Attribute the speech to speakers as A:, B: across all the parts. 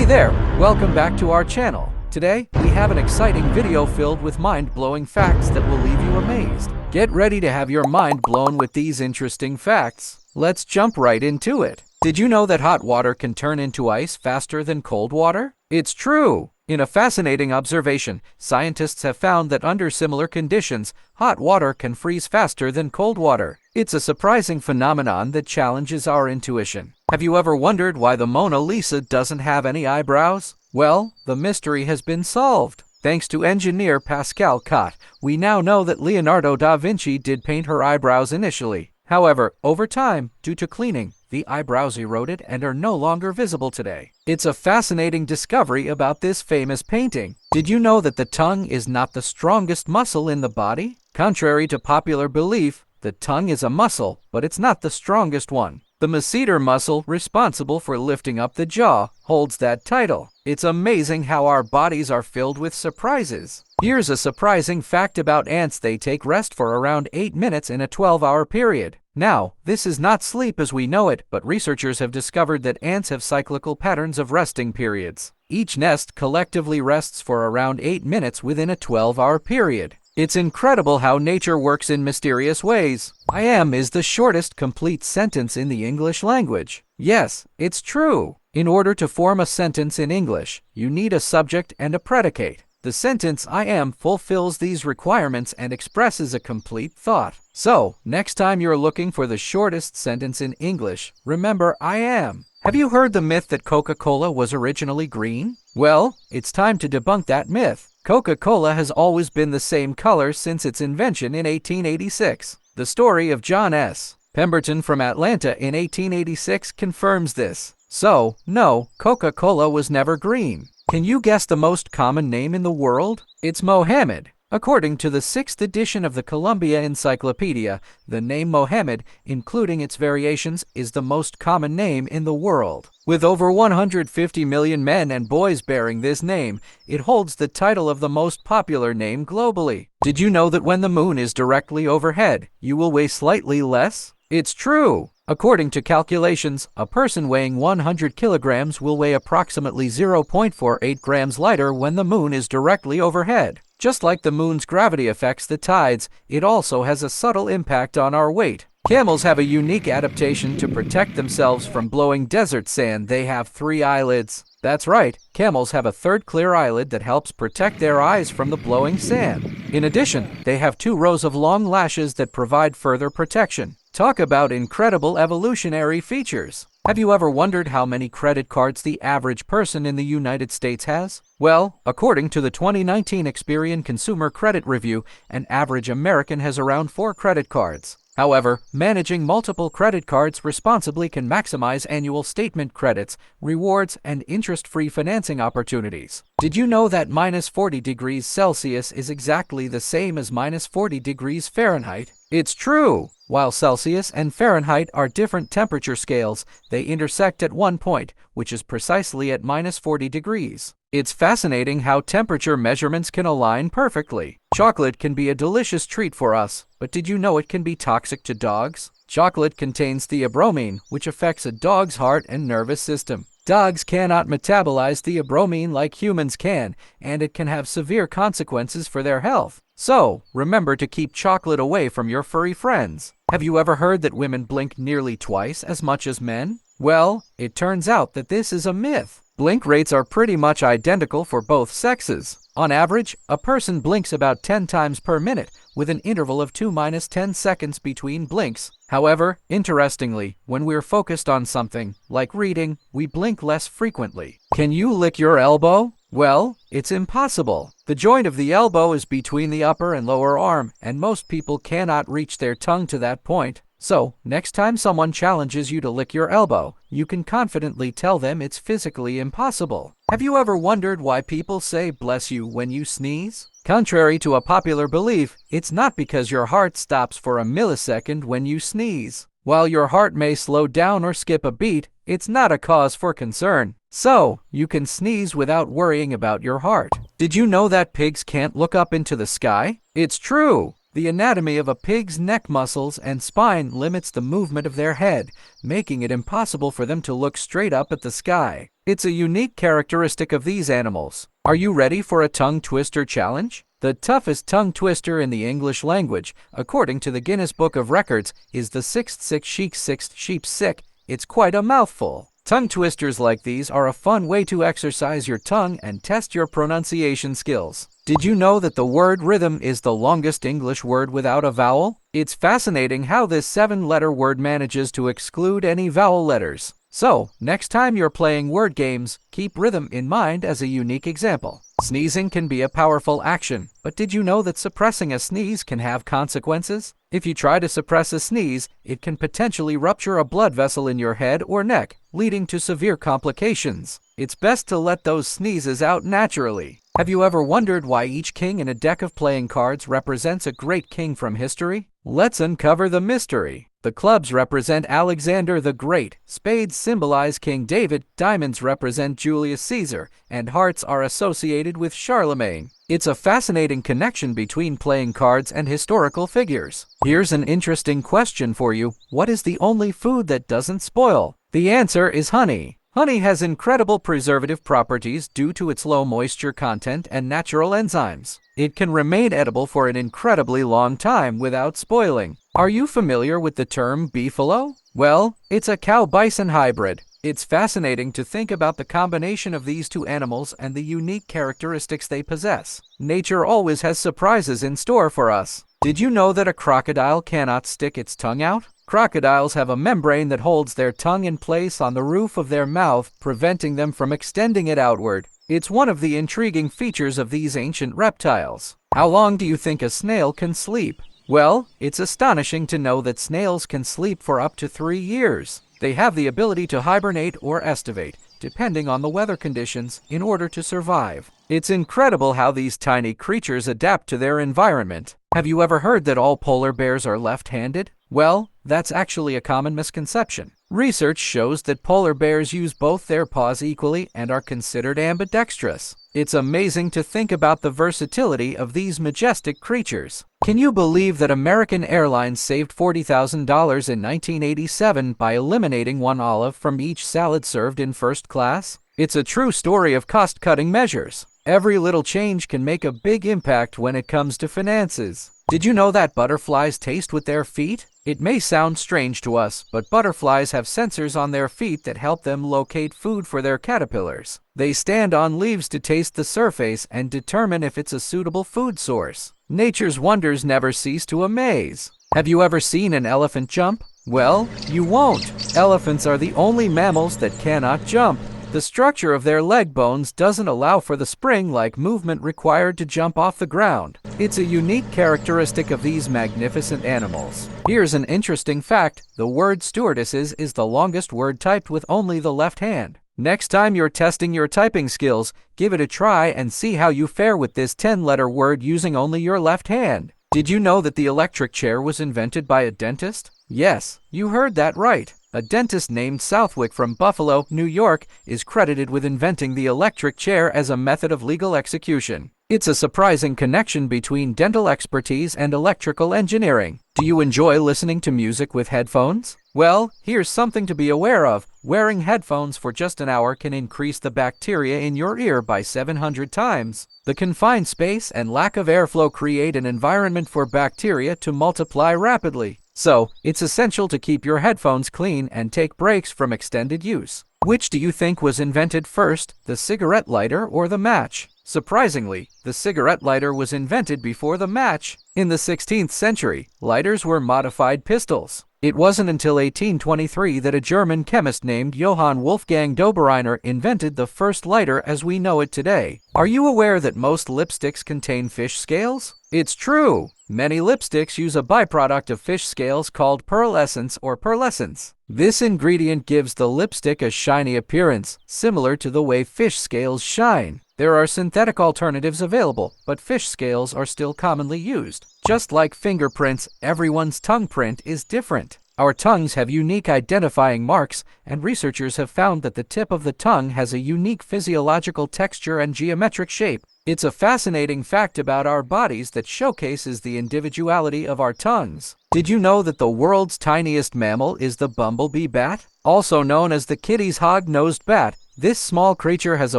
A: there, welcome back to our channel. Today, we have an exciting video filled with mind-blowing facts that will leave you amazed. Get ready to have your mind blown with these interesting facts. Let's jump right into it. Did you know that hot water can turn into ice faster than cold water? It's true! In a fascinating observation, scientists have found that under similar conditions, hot water can freeze faster than cold water. It's a surprising phenomenon that challenges our intuition. Have you ever wondered why the Mona Lisa doesn't have any eyebrows? Well, the mystery has been solved. Thanks to engineer Pascal Cot, we now know that Leonardo da Vinci did paint her eyebrows initially. However, over time, due to cleaning, the eyebrows eroded and are no longer visible today. It's a fascinating discovery about this famous painting. Did you know that the tongue is not the strongest muscle in the body? Contrary to popular belief, the tongue is a muscle, but it's not the strongest one. The masseter muscle, responsible for lifting up the jaw, holds that title. It's amazing how our bodies are filled with surprises. Here's a surprising fact about ants: they take rest for around 8 minutes in a 12-hour period. Now, this is not sleep as we know it, but researchers have discovered that ants have cyclical patterns of resting periods. Each nest collectively rests for around 8 minutes within a 12-hour period. It's incredible how nature works in mysterious ways. I am is the shortest complete sentence in the English language. Yes, it's true. In order to form a sentence in English, you need a subject and a predicate. The sentence I am fulfills these requirements and expresses a complete thought. So, next time you're looking for the shortest sentence in English, remember I am. Have you heard the myth that Coca-Cola was originally green? Well, it's time to debunk that myth. Coca-Cola has always been the same color since its invention in 1886. The story of John S. Pemberton from Atlanta in 1886 confirms this. So, no, Coca-Cola was never green. Can you guess the most common name in the world? It's Mohammed. According to the 6th edition of the Columbia Encyclopedia, the name Mohammed, including its variations, is the most common name in the world. With over 150 million men and boys bearing this name, it holds the title of the most popular name globally. Did you know that when the moon is directly overhead, you will weigh slightly less? It's true! According to calculations, a person weighing 100 kilograms will weigh approximately 0.48 grams lighter when the moon is directly overhead. Just like the moon's gravity affects the tides, it also has a subtle impact on our weight. Camels have a unique adaptation to protect themselves from blowing desert sand. They have 3 eyelids. That's right, camels have a third clear eyelid that helps protect their eyes from the blowing sand. In addition, they have 2 rows of long lashes that provide further protection. Talk about incredible evolutionary features. Have you ever wondered how many credit cards the average person in the United States has? Well, according to the 2019 Experian Consumer Credit Review, an average American has around 4 credit cards. However, managing multiple credit cards responsibly can maximize annual statement credits, rewards, and interest-free financing opportunities. Did you know that minus 40 degrees Celsius is exactly the same as minus 40 degrees Fahrenheit? It's true! While Celsius and Fahrenheit are different temperature scales, they intersect at one point, which is precisely at minus 40 degrees. It's fascinating how temperature measurements can align perfectly. Chocolate can be a delicious treat for us, but did you know it can be toxic to dogs? Chocolate contains theobromine, which affects a dog's heart and nervous system. Dogs cannot metabolize theobromine like humans can, and it can have severe consequences for their health. So, remember to keep chocolate away from your furry friends. Have you ever heard that women blink nearly twice as much as men? Well, it turns out that this is a myth. Blink rates are pretty much identical for both sexes. On average, a person blinks about 10 times per minute, with an interval of 2-10 seconds between blinks. However, interestingly, when we're focused on something, like reading, we blink less frequently. Can you lick your elbow? Well, it's impossible. The joint of the elbow is between the upper and lower arm, and most people cannot reach their tongue to that point. So, next time someone challenges you to lick your elbow, you can confidently tell them it's physically impossible. Have you ever wondered why people say "bless you" when you sneeze? Contrary to a popular belief, it's not because your heart stops for a millisecond when you sneeze. While your heart may slow down or skip a beat, it's not a cause for concern. So, you can sneeze without worrying about your heart. Did you know that pigs can't look up into the sky? It's true! The anatomy of a pig's neck muscles and spine limits the movement of their head, making it impossible for them to look straight up at the sky. It's a unique characteristic of these animals. Are you ready for a tongue twister challenge? The toughest tongue twister in the English language, according to the Guinness Book of Records, is the sixth sheep sick. It's quite a mouthful. Tongue twisters like these are a fun way to exercise your tongue and test your pronunciation skills. Did you know that the word rhythm is the longest English word without a vowel? It's fascinating how this 7-letter word manages to exclude any vowel letters. So, next time you're playing word games, keep rhythm in mind as a unique example. Sneezing can be a powerful action, but did you know that suppressing a sneeze can have consequences? If you try to suppress a sneeze, it can potentially rupture a blood vessel in your head or neck, leading to severe complications. It's best to let those sneezes out naturally. Have you ever wondered why each king in a deck of playing cards represents a great king from history? Let's uncover the mystery. The clubs represent Alexander the Great, spades symbolize King David, diamonds represent Julius Caesar, and hearts are associated with Charlemagne. It's a fascinating connection between playing cards and historical figures. Here's an interesting question for you. What is the only food that doesn't spoil? The answer is honey. Honey has incredible preservative properties due to its low moisture content and natural enzymes. It can remain edible for an incredibly long time without spoiling. Are you familiar with the term beefalo? Well, it's a cow-bison hybrid. It's fascinating to think about the combination of these two animals and the unique characteristics they possess. Nature always has surprises in store for us. Did you know that a crocodile cannot stick its tongue out? Crocodiles have a membrane that holds their tongue in place on the roof of their mouth, preventing them from extending it outward. It's one of the intriguing features of these ancient reptiles. How long do you think a snail can sleep? Well, it's astonishing to know that snails can sleep for up to 3 years. They have the ability to hibernate or estivate, depending on the weather conditions, in order to survive. It's incredible how these tiny creatures adapt to their environment. Have you ever heard that all polar bears are left-handed? Well, that's actually a common misconception. Research shows that polar bears use both their paws equally and are considered ambidextrous. It's amazing to think about the versatility of these majestic creatures. Can you believe that American Airlines saved $40,000 in 1987 by eliminating one olive from each salad served in first class? It's a true story of cost-cutting measures. Every little change can make a big impact when it comes to finances. Did you know that butterflies taste with their feet? It may sound strange to us, but butterflies have sensors on their feet that help them locate food for their caterpillars. They stand on leaves to taste the surface and determine if it's a suitable food source. Nature's wonders never cease to amaze. Have you ever seen an elephant jump? Well, you won't. Elephants are the only mammals that cannot jump. The structure of their leg bones doesn't allow for the spring-like movement required to jump off the ground. It's a unique characteristic of these magnificent animals. Here's an interesting fact. The word stewardesses is the longest word typed with only the left hand. Next time you're testing your typing skills, give it a try and see how you fare with this 10-letter word using only your left hand. Did you know that the electric chair was invented by a dentist? Yes, you heard that right. A dentist named Southwick from Buffalo, New York, is credited with inventing the electric chair as a method of legal execution. It's a surprising connection between dental expertise and electrical engineering. Do you enjoy listening to music with headphones? Well, here's something to be aware of. Wearing headphones for just an hour can increase the bacteria in your ear by 700 times. The confined space and lack of airflow create an environment for bacteria to multiply rapidly. So, it's essential to keep your headphones clean and take breaks from extended use. Which do you think was invented first, the cigarette lighter or the match? Surprisingly, the cigarette lighter was invented before the match. In the 16th century, lighters were modified pistols. It wasn't until 1823 that a German chemist named Johann Wolfgang Dobereiner invented the first lighter as we know it today. Are you aware that most lipsticks contain fish scales? It's true! Many lipsticks use a byproduct of fish scales called pearlescence or pearlescence. This ingredient gives the lipstick a shiny appearance, similar to the way fish scales shine. There are synthetic alternatives available, but fish scales are still commonly used. Just like fingerprints, everyone's tongue print is different. Our tongues have unique identifying marks, and researchers have found that the tip of the tongue has a unique physiological texture and geometric shape. It's a fascinating fact about our bodies that showcases the individuality of our tongues. Did you know that the world's tiniest mammal is the bumblebee bat? Also known as the Kitty's hog-nosed bat, This small creature has a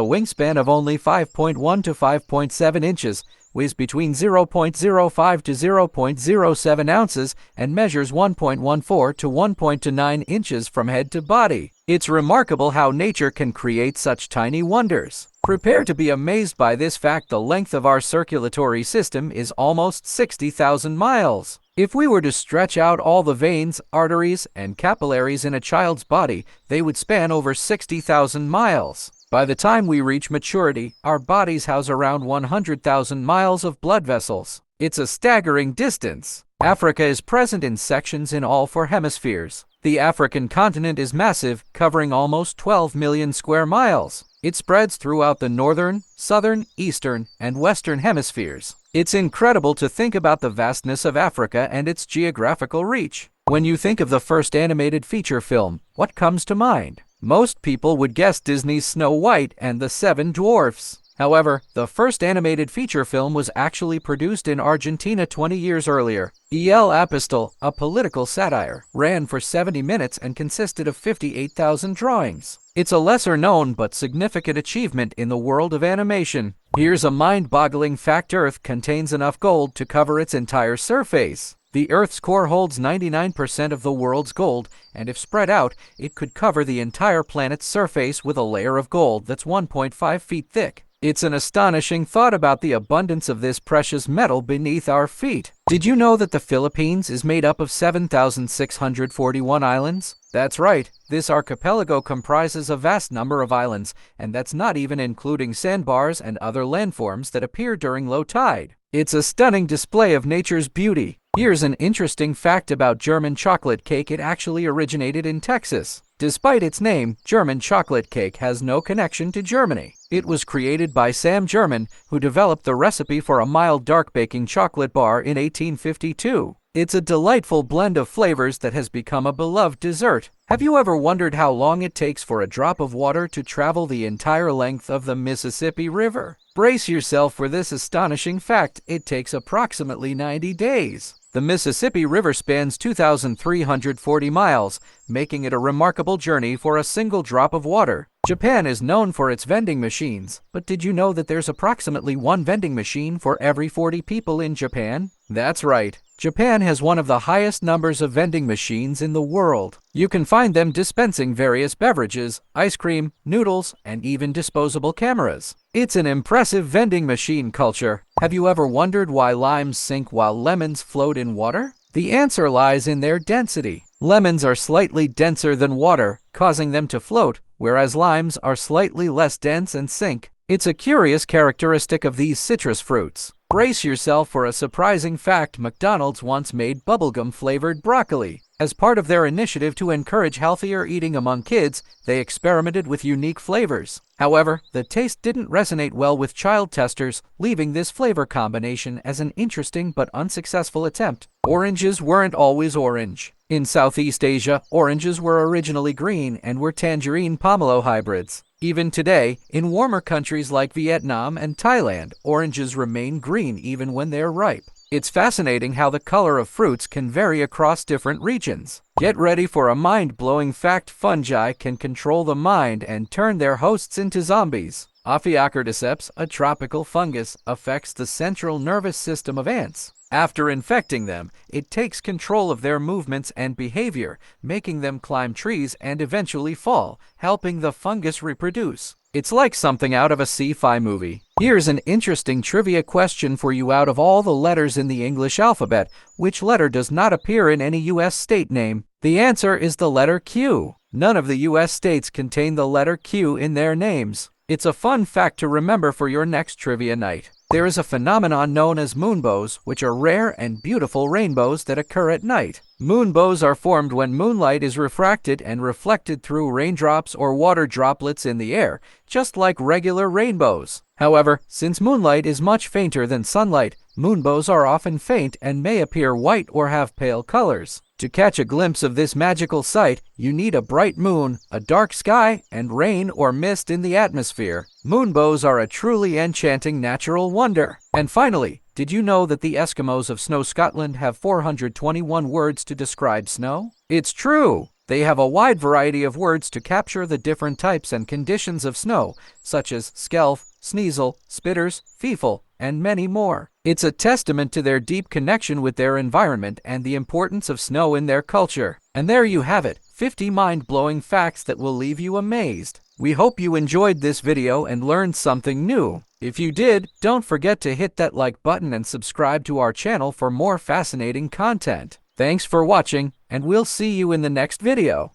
A: wingspan of only 5.1 to 5.7 inches, weighs between 0.05 to 0.07 ounces, and measures 1.14 to 1.29 inches from head to body. It's remarkable how nature can create such tiny wonders. Prepare to be amazed by this fact: the length of our circulatory system is almost 60,000 miles. If we were to stretch out all the veins, arteries, and capillaries in a child's body, they would span over 60,000 miles. By the time we reach maturity, our bodies house around 100,000 miles of blood vessels. It's a staggering distance. Africa is present in sections in all four hemispheres. The African continent is massive, covering almost 12 million square miles. It spreads throughout the northern, southern, eastern, and western hemispheres. It's incredible to think about the vastness of Africa and its geographical reach. When you think of the first animated feature film, what comes to mind? Most people would guess Disney's Snow White and the Seven Dwarfs. However, the first animated feature film was actually produced in Argentina 20 years earlier. El Apostol, a political satire, ran for 70 minutes and consisted of 58,000 drawings. It's a lesser-known but significant achievement in the world of animation. Here's a mind-boggling fact: Earth contains enough gold to cover its entire surface. The Earth's core holds 99% of the world's gold, and if spread out, it could cover the entire planet's surface with a layer of gold that's 1.5 feet thick. It's an astonishing thought about the abundance of this precious metal beneath our feet. Did you know that the Philippines is made up of 7,641 islands? That's right, this archipelago comprises a vast number of islands, and that's not even including sandbars and other landforms that appear during low tide. It's a stunning display of nature's beauty. Here's an interesting fact about German chocolate cake: it actually originated in Texas. Despite its name, German chocolate cake has no connection to Germany. It was created by Sam German, who developed the recipe for a mild dark baking chocolate bar in 1852. It's a delightful blend of flavors that has become a beloved dessert. Have you ever wondered how long it takes for a drop of water to travel the entire length of the Mississippi River? Brace yourself for this astonishing fact: it takes approximately 90 days. The Mississippi River spans 2,340 miles, making it a remarkable journey for a single drop of water. Japan is known for its vending machines, but did you know that there's approximately one vending machine for every 40 people in Japan? That's right. Japan has one of the highest numbers of vending machines in the world. You can find them dispensing various beverages, ice cream, noodles, and even disposable cameras. It's an impressive vending machine culture. Have you ever wondered why limes sink while lemons float in water? The answer lies in their density. Lemons are slightly denser than water, causing them to float, whereas limes are slightly less dense and sink. It's a curious characteristic of these citrus fruits. Brace yourself for a surprising fact: McDonald's once made bubblegum-flavored broccoli. As part of their initiative to encourage healthier eating among kids, they experimented with unique flavors. However, the taste didn't resonate well with child testers, leaving this flavor combination as an interesting but unsuccessful attempt. Oranges weren't always orange. In Southeast Asia, oranges were originally green and were tangerine pomelo hybrids. Even today, in warmer countries like Vietnam and Thailand, oranges remain green even when they're ripe. It's fascinating how the color of fruits can vary across different regions. Get ready for a mind-blowing fact: fungi can control the mind and turn their hosts into zombies. Ophiocordyceps, a tropical fungus, affects the central nervous system of ants. After infecting them, it takes control of their movements and behavior, making them climb trees and eventually fall, helping the fungus reproduce. It's like something out of a sci-fi movie. Here's an interesting trivia question for you: out of all the letters in the English alphabet, which letter does not appear in any U.S. state name? The answer is the letter Q. None of the U.S. states contain the letter Q in their names. It's a fun fact to remember for your next trivia night. There is a phenomenon known as moonbows, which are rare and beautiful rainbows that occur at night. Moonbows are formed when moonlight is refracted and reflected through raindrops or water droplets in the air, just like regular rainbows. However, since moonlight is much fainter than sunlight, moonbows are often faint and may appear white or have pale colors. To catch a glimpse of this magical sight, you need a bright moon, a dark sky, and rain or mist in the atmosphere. Moonbows are a truly enchanting natural wonder. And finally, did you know that the Eskimos of Snow Scotland have 421 words to describe snow? It's true! They have a wide variety of words to capture the different types and conditions of snow, such as skelf, sneasel, spitters, feefle, and many more. It's a testament to their deep connection with their environment and the importance of snow in their culture. And there you have it, 50 mind-blowing facts that will leave you amazed. We hope you enjoyed this video and learned something new. If you did, don't forget to hit that like button and subscribe to our channel for more fascinating content. Thanks for watching, and we'll see you in the next video.